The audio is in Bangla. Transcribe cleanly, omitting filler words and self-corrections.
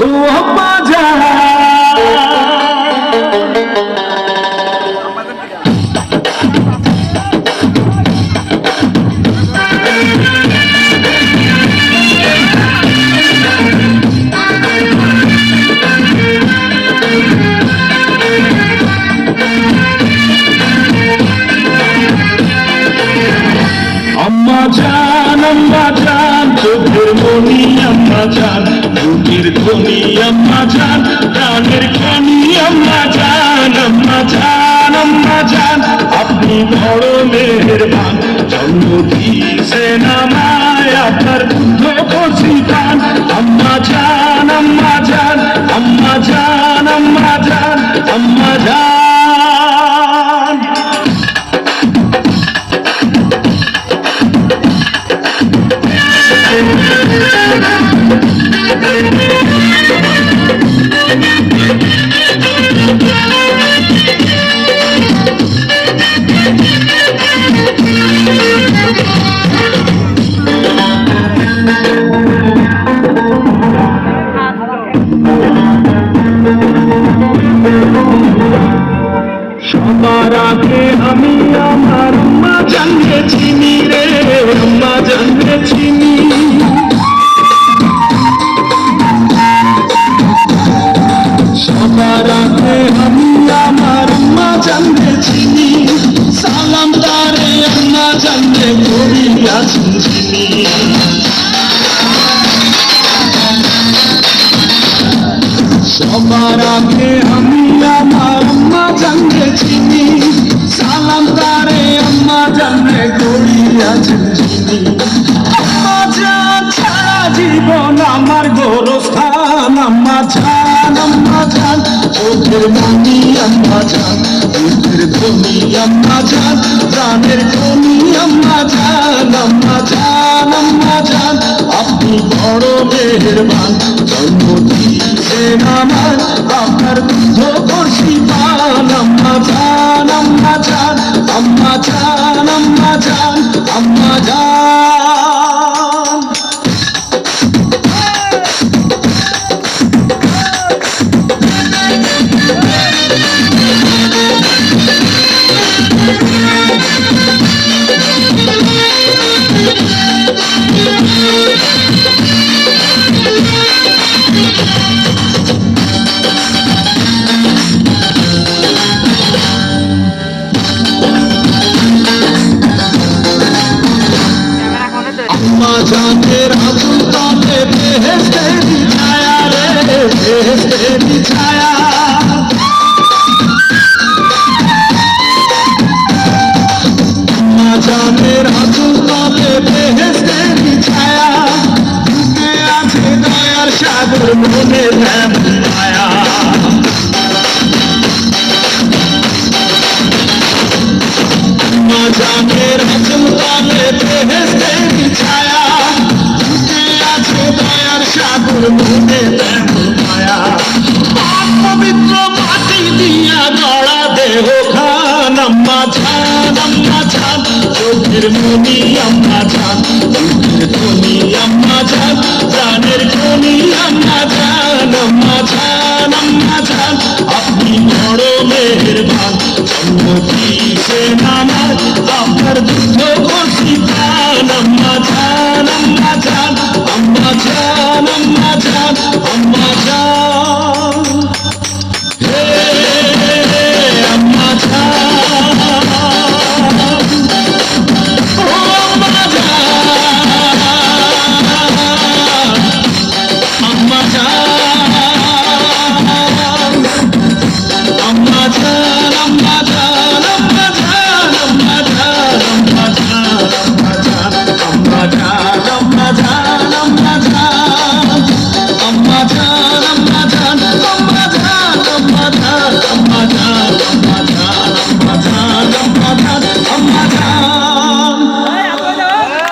ও আম্মা জান। আম্মা জান চোখের মনি আম্মা জান, বুকের ধ্বনি আম্মা জান, প্রাণের খনি আম্মা জান। আম্মা জান আম্মা জান আপনি বড় মেহেরবান, জন্ম দিয়েছেন আমায় আপনার দুধ কচি পান। আম্মা জান আম্মা জান আম্মা জান আম্মা জান আম্মা জান। সবার আগে আমি আমার আম্মা জানকে চিনি রে, আম্মা জানকে চিনি। সবার আগে আমি আমার আম্মা জানকে চিনি, সালাম তারে আম্মা জানকে করিয়াছেন চিনি। সবার আগে আমি আমার আম্মা জানকে চিনি, সালাম তারে আম্মা জানকে করিয়াছেন চিনি। আম্মা জান সারা জীবন আমার গোরস্থান, আম্মা জান চোখের মনি আম্মা জান, বুকের ধ্বনি আম্মা জান, প্রাণের খনি আম্মা জান। আম্মা জান আপনি বড় মেহেরবান, জন্ম দিয়েছেন আমার আপনার দুধ কচি পান। আম্মা জান আম্মা জান আম্মা জান আম্মা জান আম্মা জান। আম্মা জানের আঁচল তলে বেহেশতেরি ছায়া রে, বেহেশতেরি ছায়া। আম্মা জানের আঁচল তলে বেহেশতেরি ছায়া, বুকে আছে দয়ার সাগর মনে তেমন মায়া। আম্মা জানের আঁচল তলে বেহেশতেরি ছায়া, বুকে আছে দয়ার সাগর মনে তেমন মায়া। পবিত্র মাটি দিয়া গড়া দেহ খান, আম্মা জান চোখের মনি আম্মা জান, বুকের ধ্বনি আম্মা জান, প্রাণের খনি